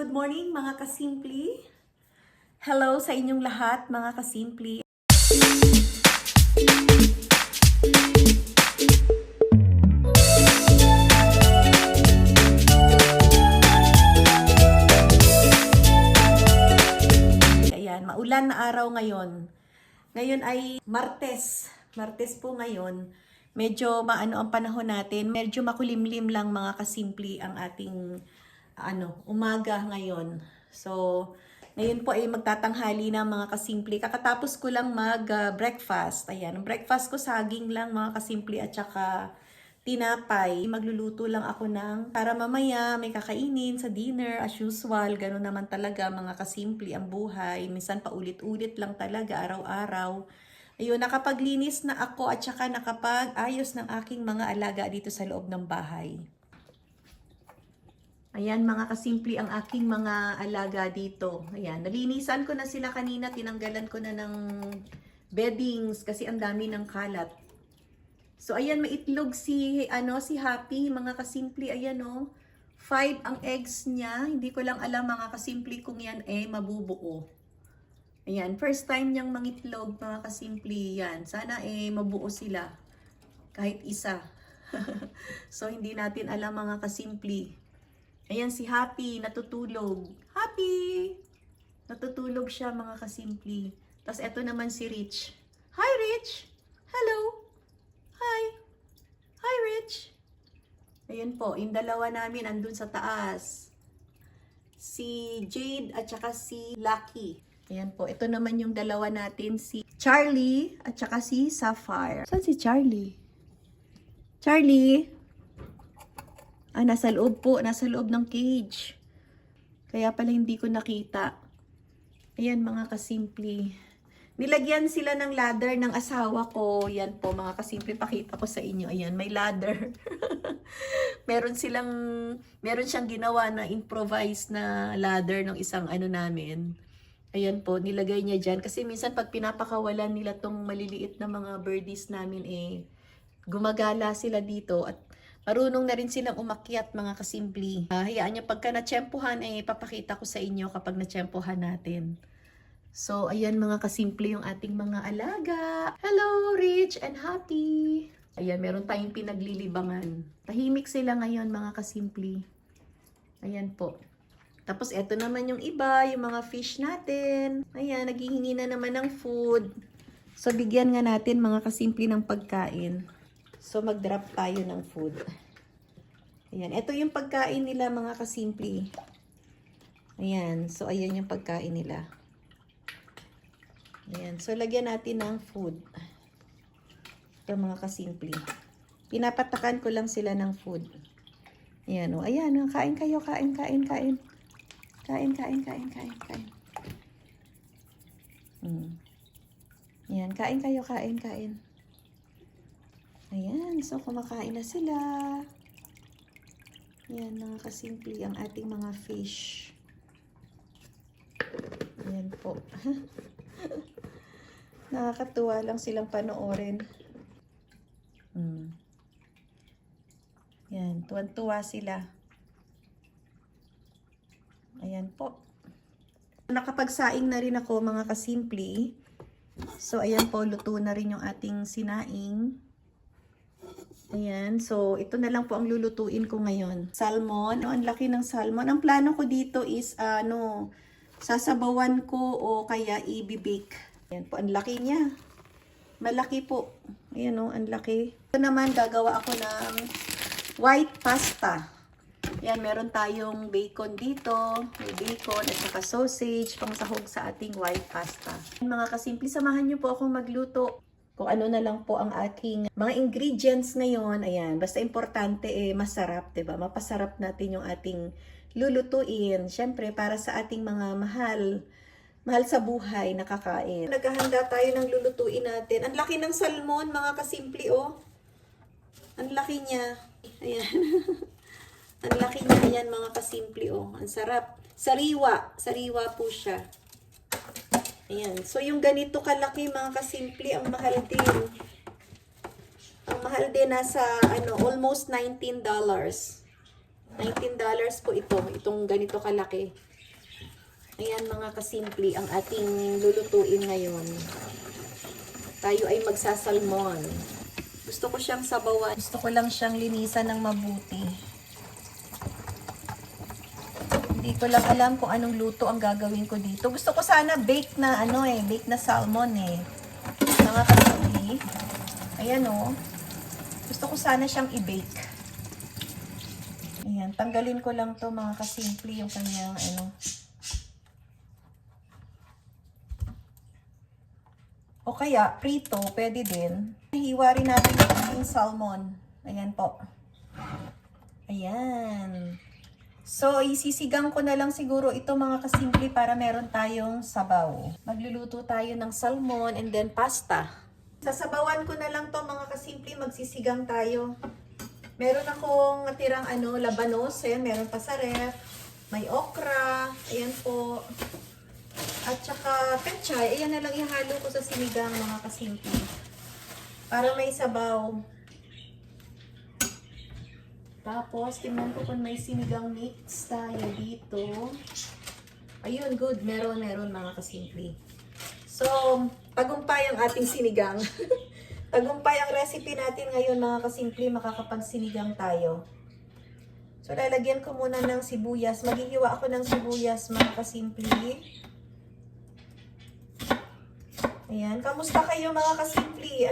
Good morning mga kasimpli. Hello sa inyong lahat mga kasimpli. Ayan, maulan na araw ngayon. Ngayon ay Martes. Martes po ngayon. Medyo maano ang panahon natin. Medyo makulimlim lang mga kasimpli ang ating umaga ngayon. So, ngayon po ay magtatanghali na mga kasimpli. Kakatapos ko lang mag-breakfast. Ayan, ang breakfast ko saging lang mga kasimpli at saka tinapay. Magluluto lang ako para mamaya may kakainin sa dinner as usual. Ganun naman talaga mga kasimpli ang buhay. Minsan paulit-ulit lang talaga araw-araw. Ayun, nakapaglinis na ako at saka nakapag-ayos ng aking mga alaga dito sa loob ng bahay. Ayan mga kasimpli ang aking mga alaga dito. Ayan, nalinisan ko na sila kanina, tinanggalan ko na ng beddings kasi ang dami ng kalat. So ayan, may itlog si Happy mga kasimpli. Ayan 5 ang eggs niya. Hindi ko lang alam mga kasimpli kung yan mabubuo. Ayan, first time niyang mangitlog mga kasimpli. Yan, sana mabuo sila kahit isa. So hindi natin alam mga kasimpli. Ayan si Happy, natutulog. Happy! Natutulog siya mga kasimpli. Tapos eto naman si Rich. Hi Rich! Hello! Hi! Hi Rich! Ayan po, yung dalawa namin andun sa taas. Si Jade at saka si Lucky. Ayan po, ito naman yung dalawa natin, si Charlie at saka si Sapphire. Saan si Charlie? Charlie? Nasa loob po. Nasa loob ng cage. Kaya pala hindi ko nakita. Ayan mga kasimpli. Nilagyan sila ng ladder ng asawa ko. Yan po mga kasimpli. Pakita ko sa inyo. Ayan, may ladder. meron siyang ginawa na improvised na ladder ng isang namin. Ayan po, nilagay niya dyan. Kasi minsan pag pinapakawalan nila tong maliliit na mga birdies namin gumagala sila dito at marunong na rin silang umakyat mga kasimpli. Hayaan nyo, pagka natsyempohan papakita ko sa inyo kapag natsyempohan natin. So, ayan mga kasimpli yung ating mga alaga. Hello, Rich and Happy! Ayan, meron tayong pinaglilibangan. Tahimik sila ngayon mga kasimpli. Ayan po. Tapos, eto naman yung iba, yung mga fish natin. Ayan, naghihingi na naman ng food. So, bigyan nga natin mga kasimpli ng pagkain. So, mag-drop tayo ng food. Ayan. Ito yung pagkain nila, mga kasimpli. Ayan. So, ayan yung pagkain nila. Ayan. So, lagyan natin ng food. Ito, mga kasimpli. Pinapatakan ko lang sila ng food. Ayan. O, ayan. O, kain kayo. Kain, kain, kain. Kain, kain, kain, kain, kain. Ayan. Kain kayo. Kain, kain. Ayan, so kumakain na sila. Ayan, mga kasimpli, ang ating mga fish. Ayan po. Nakakatuwa lang silang panoorin. Ayan, tuwan-tuwa sila. Ayan po. Nakapagsaing na rin ako mga kasimpli. So, ayan po, luto na rin yung ating sinaing. Ayan, so ito na lang po ang lulutuin ko ngayon. Salmon, ang laki ng salmon. Ang plano ko dito is sasabawan ko o kaya i-bake. Ayan po, ang laki niya. Malaki po. Ayan ang laki. Ito naman gagawa ako ng white pasta. Ayan, meron tayong bacon dito. May bacon at saka sausage pang sahog sa ating white pasta. Mga kasimpli, samahan niyo po akong magluto. Kung ano na lang po ang aking mga ingredients ngayon. Ayan, basta importante masarap, 'di ba? Mapasarap natin yung ating lulutuin. Siyempre, para sa ating mga mahal sa buhay na kakain. Naghahanda tayo ng lulutuin natin. Ang laki ng salmon, mga kasimpli, oh. Ang laki niya. Ayan. Ang laki niya, ayan, mga kasimpli, oh. Ang sarap. Sariwa. Sariwa po siya. Ayan. So, yung ganito kalaki, mga kasimpli, ang mahal din. Ang mahal din, nasa, almost $19. $19 po ito. Itong ganito kalaki. Ayan mga kasimple, ang ating lulutuin ngayon. Tayo ay magsasalmon. Gusto ko siyang sabawan. Gusto ko lang siyang linisan ng mabuti. Hindi ko lang alam kung anong luto ang gagawin ko dito. Gusto ko sana bake na bake na salmon Mga kasimple. Ayan Gusto ko sana siyang i-bake. Ayan, tanggalin ko lang to mga kasimple yung kanyang O kaya, prito, pwede din. Hiwa rin natin yung ating salmon. Ayan po. Ayan. So, isisigang ko na lang siguro ito mga kasimple para meron tayong sabaw. Magluluto tayo ng salmon and then pasta. Sasabawan ko na lang to mga kasimple, magsisigang tayo. Meron akong natirang labanos, ayan, meron pa sa ref. May okra, ayan po. At saka pechay, ayan na lang ihalo ko sa sinigang mga kasimple. Para may sabaw. Tapos, tingnan ko kung may sinigang mix tayo dito. Ayun, good. Meron mga kasimple. So, tagumpay ang ating sinigang. Tagumpay ang recipe natin ngayon mga kasimple, makakapagsinigang tayo. So, lalagyan ko muna ng sibuyas. Maghihiwa ako ng sibuyas mga kasimple. Ayan. Kamusta kayo mga kasimple?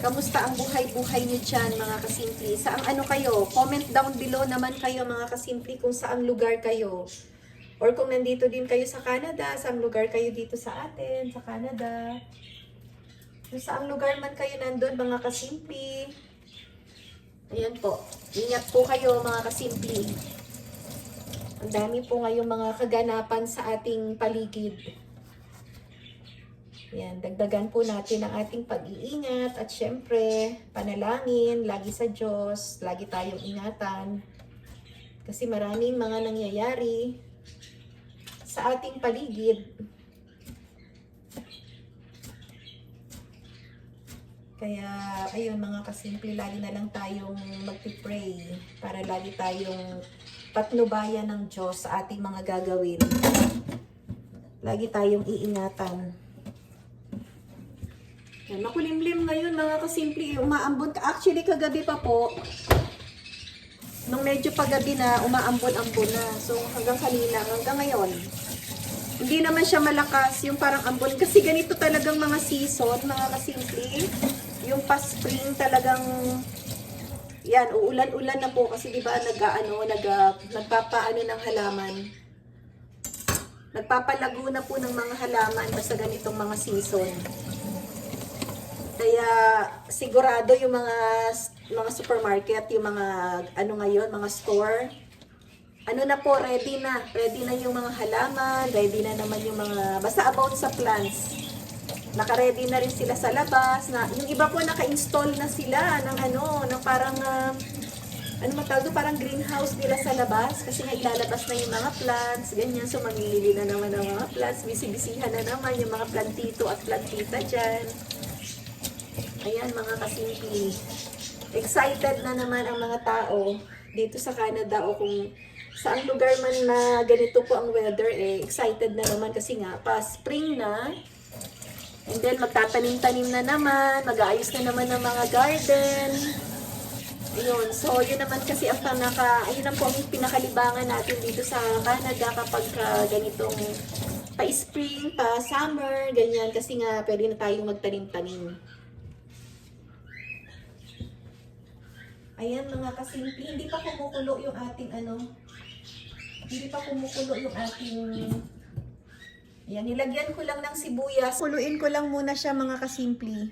Kamusta ang buhay-buhay niyo dyan mga kasimple? Saang kayo? Comment down below naman kayo mga kasimple kung saang lugar kayo. Or kung nandito din kayo sa Canada, saang lugar kayo dito sa atin, sa Canada. Kung saang lugar man kayo nandun, mga kasimple. Ayan po. Ingat po kayo, mga kasimple. Ang dami po ngayong mga kaganapan sa ating paligid. Ayan, dagdagan po natin ang ating pag-iingat. At syempre, panalangin, lagi sa Diyos, lagi tayong ingatan. Kasi maraming mga nangyayari sa ating paligid. Kaya, ayun mga kasimple, lagi na lang tayong magpipray para lagi tayong patnubayan ng Diyos sa ating mga gagawin. Lagi tayong iingatan. Yan, makulimlim ngayon mga kasimple, umaambon ka. Actually, kagabi pa po, nung medyo paggabi na, umaambon-ambon na. So, hanggang kanina, hanggang ngayon. Hindi naman siya malakas, yung parang ambon. Kasi ganito talagang mga season, mga kasimple. Yung pa-spring talagang, yan, uulan-ulan na po. Kasi diba, nagpapaano ng halaman. Nagpapalago na po ng mga halaman basta ganitong mga season. Kaya, sigurado yung mga supermarket, yung mga, ngayon, mga store, na po, ready na yung mga halaman, ready na naman yung mga, basta about sa plants. Naka-ready na rin sila sa labas, yung iba po naka-install na sila ng parang, parang greenhouse nila sa labas, kasi nga ilalabas na yung mga plants, ganyan, so mamili na naman ng mga plants, bisibisihan na naman yung mga plantito at plantita dyan. Ayan mga kasimple, excited na naman ang mga tao dito sa Canada o kung saang lugar man na ganito po ang weather, excited na naman kasi nga pa spring na. And then magtatanim-tanim na naman, mag-aayos na naman ng mga garden. Ayun, so yun naman kasi ang ayun ang po ang pinakalibangan natin dito sa Canada kapag ganitong pa-spring, pa-summer, ganyan, kasi nga pwede na tayong magtanim-tanim. Ayan mga kasimple, hindi pa kumukulo yung ating Ayan, nilagyan ko lang ng sibuyas. Kuluin ko lang muna siya mga kasimple.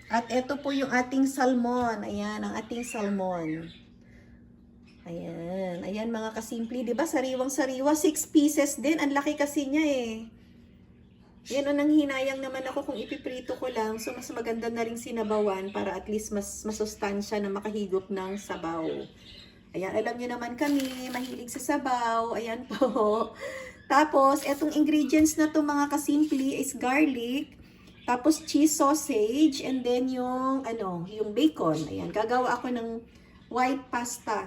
At ito po yung ating salmon. Ayan, ang ating salmon. Ayan, ayan mga kasimple, 'di ba? Sariwang-sariwa, 6 pieces din. Ang laki kasi niya Yan o, nang hinayang naman ako kung ipiprito ko lang. So, mas maganda na rin sinabawan para at least mas masustansya na makahigop ng sabaw. Ayan, alam niyo naman kami, mahilig sa sabaw. Ayan po. Tapos, etong ingredients na to mga kasimple is garlic. Tapos, cheese sausage. And then, yung bacon. Ayan, gagawa ako ng white pasta.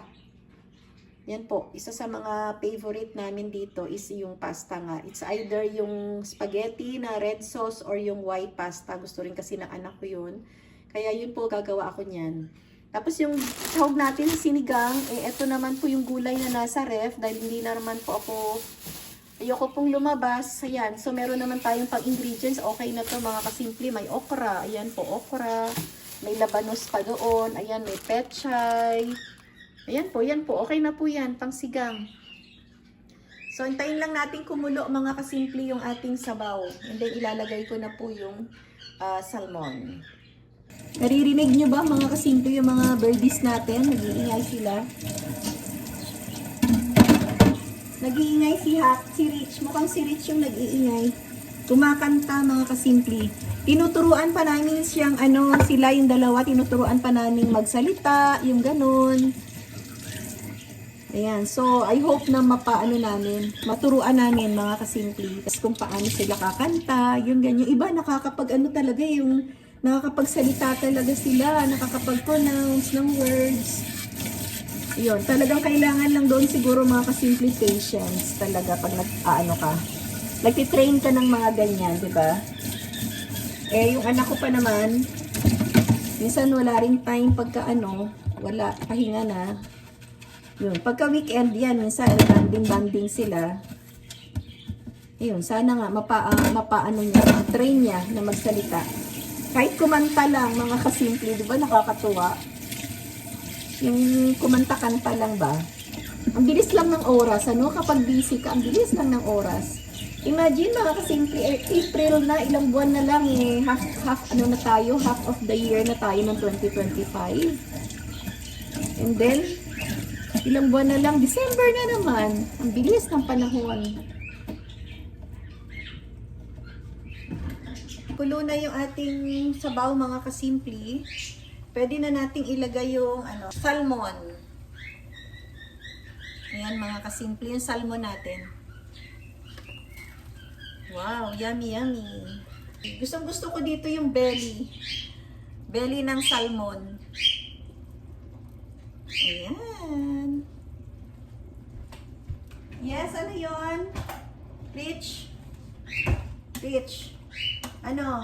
Yan po, isa sa mga favorite namin dito is yung pasta nga. It's either yung spaghetti na red sauce or yung white pasta. Gusto rin kasi ng anak ko yun. Kaya yun po, gagawa ako niyan. Tapos yung sahog natin sa sinigang, eto naman po yung gulay na nasa ref. Dahil hindi na naman po ayoko pong lumabas. Ayan, so meron naman tayong pang ingredients. Okay na to mga kasimple. May okra, ayan po okra. May labanos pa doon. Ayan, may pechay. Ayan po, yan po. Okay na po yan, pang sigang. So, hintayin lang natin kumulo mga kasimple yung ating sabaw. And then, ilalagay ko na po yung salmon. Naririnig nyo ba mga kasimple yung mga birdies natin? Nag-iingay sila. Nag-iingay si Rich. Mukhang si Rich yung nag-iingay. Kumakanta mga kasimple. Tinuturuan pa namin siyang sila yung dalawa, tinuturuan pa namin magsalita, yung ganun. Ayan, so I hope na maturuan namin mga kasimple. Kung paano sila kakanta, yung ganyan. Iba nakakapag talaga yung nakakapagsalita talaga sila, nakakapag-pronounce ng words. Yun, talagang kailangan lang doon siguro mga kasimple patience talaga pag nagtitrain ka ng mga ganyan, di ba? Yung anak ko pa naman, minsan wala ring time pagka wala, pahinga na. Yun, pagka weekend yan, minsan banding sila. Ayun, sana nga train niya na magsalita. Kahit kumanta lang, mga kasimple, di ba nakakatuwa? Yung kumanta-kanta lang ba? Ang bilis lang ng oras, kapag busy ka, ang bilis lang ng oras. Imagine mga kasimple, April na, ilang buwan na lang half of the year na tayo ng 2025. And then, ilang buwan na lang, December na naman. Ang bilis ng panahon. Kulo na yung ating sabaw mga kasimple. Pwede na nating ilagay yung salmon. Ayan mga kasimple, yung salmon natin. Wow, yummy, yummy. Gustong-gusto ko dito yung belly. Belly ng salmon. Ayan. Yes, ano yun? Rich? Ano?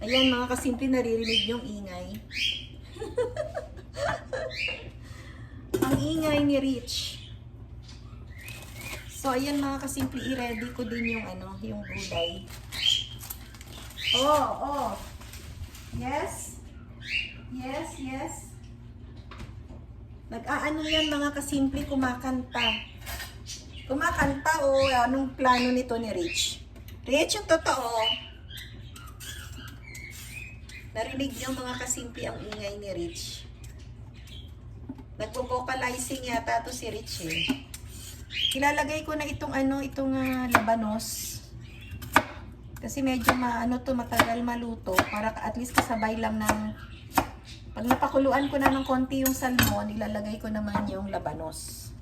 Ayan mga kasimple, naririnig yung ingay. Ang ingay ni Rich. So, ayan mga kasimple, i-ready ko din yung yung gulay. Oh. Yes. Nag-aano yan mga kasimple, kumakanta. Anong plano nito ni Rich? Rich, yung totoo. Narinig niyo mga kasimple ang ingay ni Rich. Nagpo-vocalizing yata to si Rich Ilalagay ko na itong labanos. Kasi medyo matagal maluto para at least kasabay lang ng pag napakuluan ko na ng konti yung salmon, ilalagay ko naman yung labanos.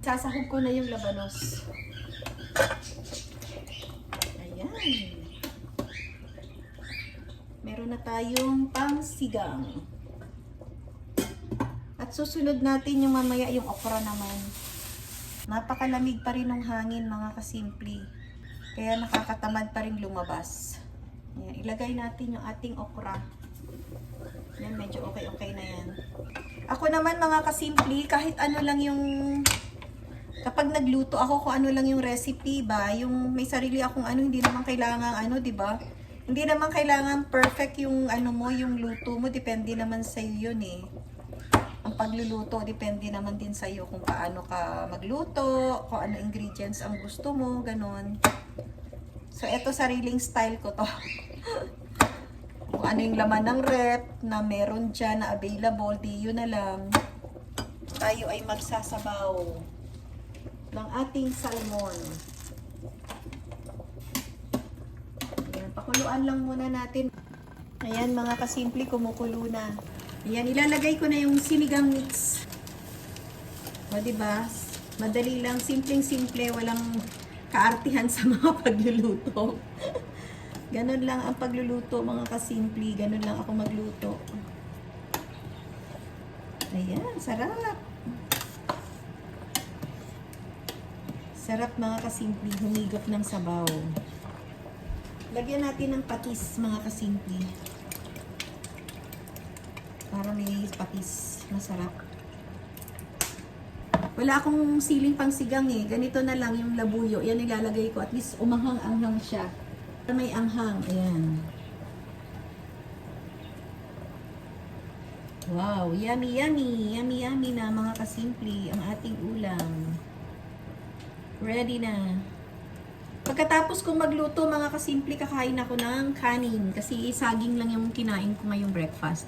Sasahog ko na yung labanos. Ayan. Meron na tayong pangsigang. At susunod natin yung mamaya yung okra naman. Napakalamig pa rin ng hangin mga kasimple. Kaya nakakatamad pa rin lumabas. Ayan, ilagay natin yung ating okra. Ayan, medyo okay na yan. Ako naman mga kasimple, kahit lang yung kapag nagluto ako kung ano lang yung recipe ba, yung may sarili akong hindi naman kailangan di ba? Hindi naman kailangan perfect yung yung luto mo, depende naman sa iyo yun Ang pagluluto, depende naman din sa iyo kung paano ka magluto, kung ano ingredients ang gusto mo, ganun. So, eto sariling style ko to. Kung ano yung laman ng rep na meron dyan na available, di yun na lang. Tayo ay magsasabaw ng ating salmon. Ayan, pakuluan lang muna natin. Ayan mga kasimple, kumukulo na. Ayan, ilalagay ko na yung sinigang mix. O, diba? Madali lang, simpleng-simple, walang kaartihan sa mga pagluluto. Ganun lang ang pagluluto, mga kasimple. Ganun lang ako magluto. Ayan, sarap. Sarap mga kasimple, humigop ng sabaw. Lagyan natin ng patis mga kasimple. Para may patis, masarap. Wala akong siling pang sigang eh. Ganito na lang yung labuyo. Yan ilalagay ko. At least umanghang-anghang siya. May anghang. Ayan. Wow, yummy, yummy. Yummy, yummy na mga kasimple ang ating ulam. Ready na. Pagkatapos kong magluto mga kasimple, kakain ako ng kanin. Kasi saging lang yung kinain ko ngayong breakfast.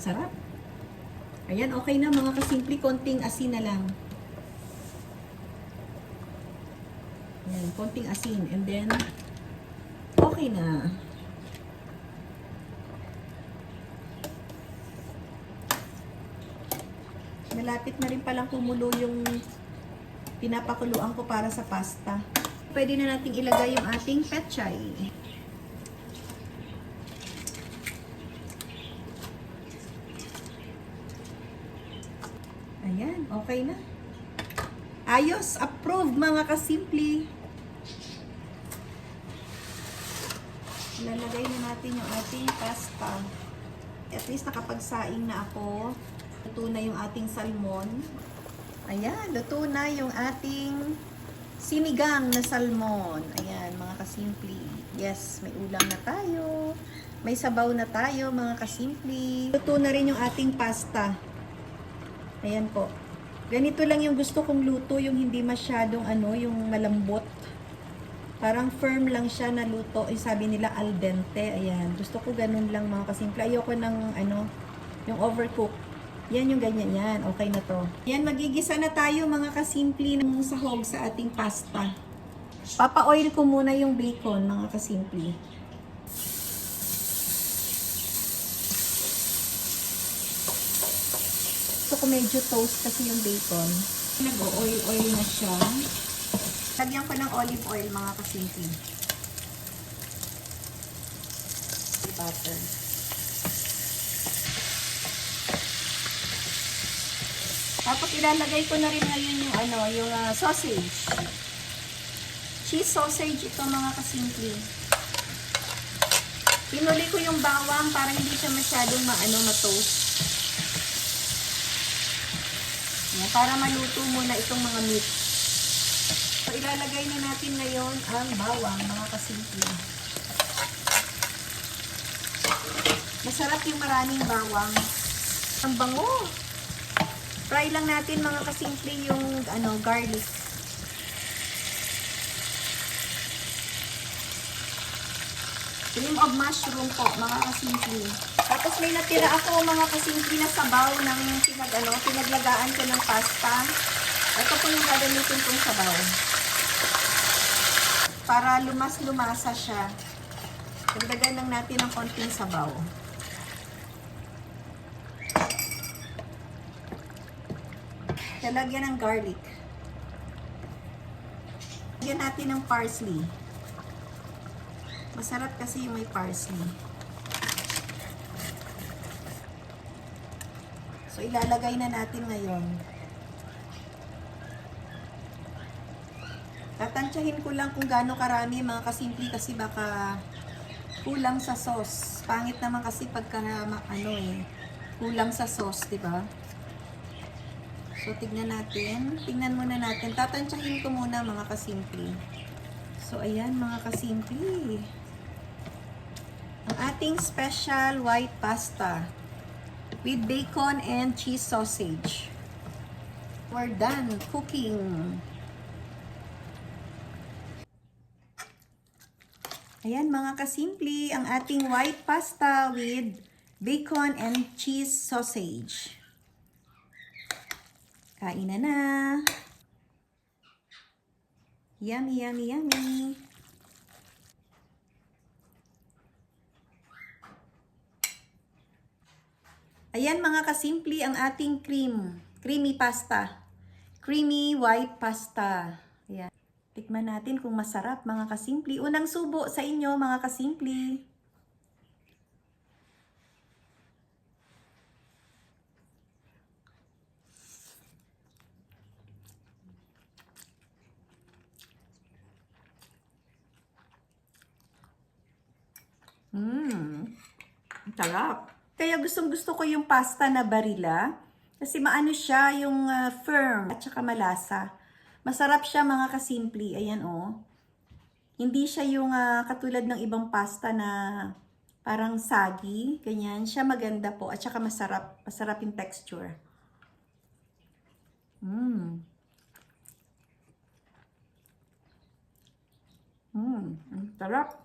Sarap. Ayan, okay na mga kasimple. Konting asin na lang. Ayan, konting asin. And then, okay na. Malapit na rin palang kumulo yung pinapakuluan ko para sa pasta. Pwede na nating ilagay yung ating pechay. Ayan, okay na. Ayos, approved mga kasimple. Lalagay na natin yung ating pasta. At least nakapagsaing na ako. Luto na yung ating salmon. Ayan, luto na yung ating sinigang na salmon. Ayan, mga kasimple. Yes, may ulam na tayo. May sabaw na tayo, mga kasimple. Luto na rin yung ating pasta. Ayan po. Ganito lang yung gusto kong luto, yung hindi masyadong yung malambot. Parang firm lang siya na luto. Sabi nila al dente. Ayan, gusto ko ganun lang mga kasimple. Ayoko ng yung overcook. Yan yung ganyan yan. Okay na to. Yan, magigisa na tayo mga kasimple ng sahog sa ating pasta. Papa-oil ko muna yung bacon mga kasimple. Gusto ko medyo toast kasi yung bacon. Nag-oil-oil na siya. Lagyan ko ng olive oil mga kasimple. Butter. Tapos ilalagay ko na rin ngayon yung sausage. Cheese sausage ito mga kasimple. Pinuli ko yung bawang para hindi siya masyadong ma-toast. Para maluto muna itong mga meat. So ilalagay na natin ngayon ang bawang mga kasimple. Masarap yung maraming bawang. Ang bango. Fry lang natin mga kasimple yung garlic. Cream of mushroom po mga kasimple. Tapos may natira ako mga kasimple na sabaw ng pinaglagaan ko ng pasta. Ito po yung gagamitin kong sabaw. Para lumas-lumasa siya. Dagdagan lang natin ng konting sabaw. Lalagyan ng garlic. Lagyan natin ng parsley. Masarap kasi yung may parsley. So, ilalagay na natin ngayon. Tatansyahin ko lang kung gaano karami mga kasimple kasi baka kulang sa sauce. Pangit naman kasi pagka kulang sa sauce, di ba? So, tignan natin. Tignan muna natin. Tatansyahin ko muna mga kasimple. So, ayan mga kasimple. Ang ating special white pasta with bacon and cheese sausage. We're done cooking. Ayan mga kasimple, ang ating white pasta with bacon and cheese sausage. Kain na. Yummy, yummy, yummy. Ayan mga kasimple, ang ating creamy pasta. Creamy white pasta. Ayan. Tikman natin kung masarap mga kasimpli. Unang subo sa inyo mga kasimpli. Sarap. Kaya gustong-gusto ko yung pasta na Barilla. Kasi maano siya, yung firm at saka malasa. Masarap siya mga kasimpli. Ayan oh. Hindi siya yung katulad ng ibang pasta na parang sagi. Ganyan. Siya maganda po. At saka masarap. Masarap yung texture. Sarap.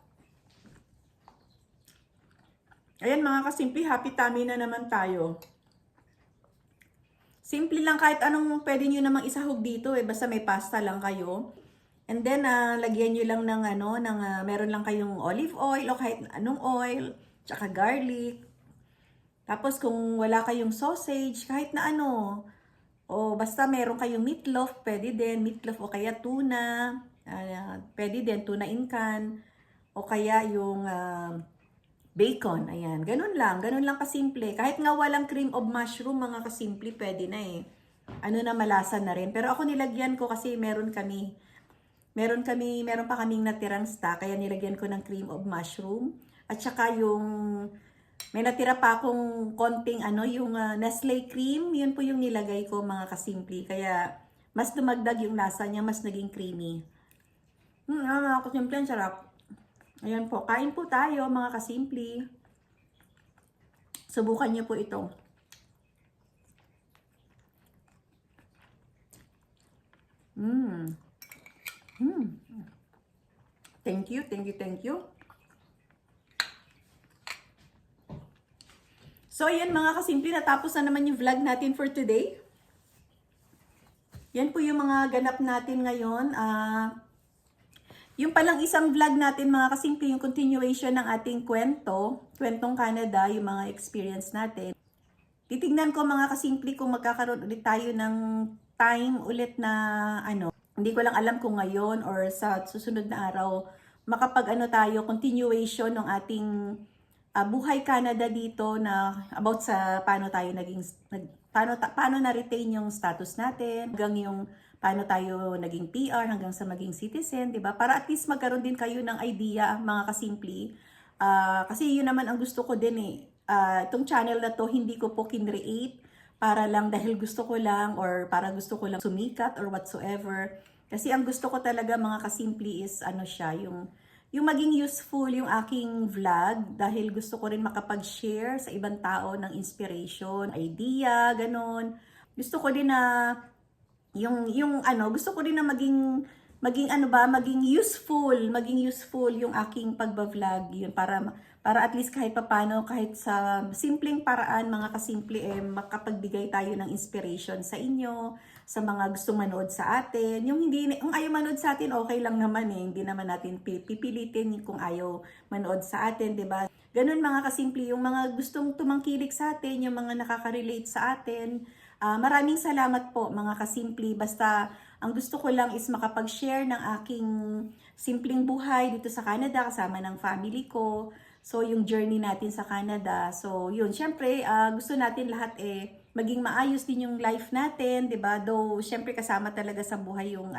Ayan mga kasimple, happy tummy na naman tayo. Simple lang kahit anong pwede nyo namang isahog dito basta may pasta lang kayo. And then lagyan nyo lang ng meron lang kayong olive oil o kahit anong oil, tsaka garlic. Tapos kung wala kayong sausage, kahit na o basta meron kayong meatloaf, pwede din meatloaf o kaya tuna, pwede din tuna in can o kaya yung bacon, ayan. Ganun lang kasimple. Kahit nga walang cream of mushroom, mga kasimple, pwede na na malasa na rin. Pero ako nilagyan ko kasi meron pa kaming natirang stock, kaya nilagyan ko ng cream of mushroom. At saka may natira pa akong konting yung Nestle cream, yun po yung nilagay ko mga kasimple. Kaya mas dumagdag yung lasa niya, mas naging creamy. Mga kasimple, ang sarap. Ayan po, kain po tayo mga kasimpli. Subukan niyo po ito. Thank you. So, ayan mga kasimpli, natapos na naman yung vlog natin for today. Yan po yung mga ganap natin ngayon. Yung palang isang vlog natin mga kasimple, yung continuation ng ating kwentong Canada, yung mga experience natin. Titignan ko mga kasimple kung magkakaroon ulit tayo ng time ulit na hindi ko lang alam kung ngayon or sa susunod na araw, makapag tayo, continuation ng ating buhay Canada dito na about sa paano tayo paano na-retain yung status natin, hanggang yung paano tayo naging PR hanggang sa maging citizen, 'di ba? Para at least magkaroon din kayo ng idea, mga kasimpli. Kasi yun naman ang gusto ko din itong channel na to, hindi ko po kinreate para lang dahil gusto ko lang or para gusto ko lang sumikat or whatsoever. Kasi ang gusto ko talaga mga kasimpli is siya, yung maging useful yung aking vlog dahil gusto ko rin makapag-share sa ibang tao ng inspiration, idea, ganon. Gusto ko din na gusto ko din na maging useful yung aking pagba-vlog yun para at least kahit papaano, kahit sa simpleng paraan mga kasimple makapagbigay tayo ng inspiration sa inyo, sa mga gustong manood sa atin. Yung ayaw manood sa atin, okay lang naman hindi naman natin pipilitin kung ayaw manood sa atin, 'di ba? Ganun mga kasimple, yung mga gustong tumangkilik sa atin, yung mga nakaka-relate sa atin. Maraming salamat po mga kasimple. Basta ang gusto ko lang is makapag-share ng aking simpleng buhay dito sa Canada kasama ng family ko. So yung journey natin sa Canada. So yun, syempre gusto natin lahat maging maayos din yung life natin, 'di ba? Though syempre kasama talaga sa buhay yung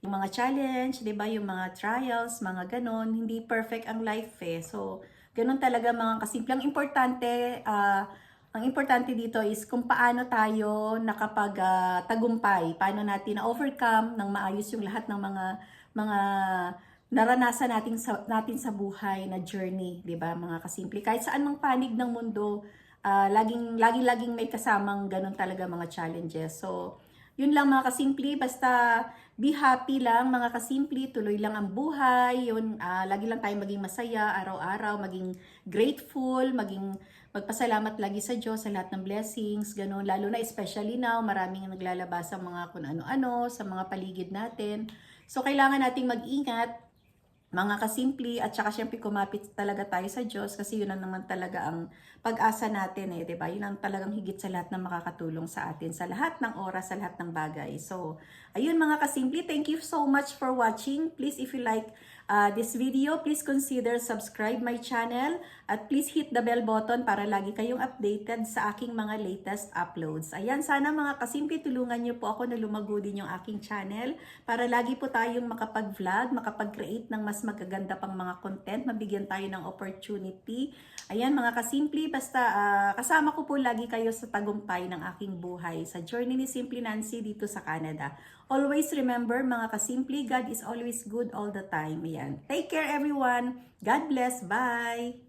yung mga challenge, 'di ba? Yung mga trials, mga ganon. Hindi perfect ang life So ganon talaga mga kasimple. Ang importante dito is kung paano tayo nakapag-tagumpay, paano natin na-overcome ng maayos yung lahat ng mga naranasan natin sa buhay na journey, 'di ba mga kasimple? Kahit saan mang panig ng mundo, laging may kasamang ganun talaga mga challenges. So, yun lang mga kasimple, basta be happy lang mga kasimple, tuloy lang ang buhay, yun, lagi lang tayong maging masaya, araw-araw, maging grateful, magpasalamat lagi sa Diyos sa lahat ng blessings, ganun. Lalo na especially now, maraming naglalabas ang mga kung ano-ano sa mga paligid natin. So, kailangan nating mag-ingat mga kasimple, at saka syempre kumapit talaga tayo sa Diyos kasi yun ang naman talaga ang pag-asa natin eh, 'di ba? Yun ang talagang higit sa lahat na makakatulong sa atin sa lahat ng oras, sa lahat ng bagay. So, ayun mga kasimple, thank you so much for watching. Please, if you like this video, please consider subscribe my channel at please hit the bell button para lagi kayong updated sa aking mga latest uploads. Ayan, sana mga kasimple, tulungan niyo po ako na lumago din yung aking channel para lagi po tayong makapag-vlog, makapag-create ng mas magaganda pang mga content, mabigyan tayo ng opportunity. Ayan mga kasimple, basta kasama ko po lagi kayo sa tagumpay ng aking buhay sa journey ni Simply Nancy dito sa Canada. Always remember mga kasimple, God is always good all the time. Ayan. Take care everyone. God bless. Bye!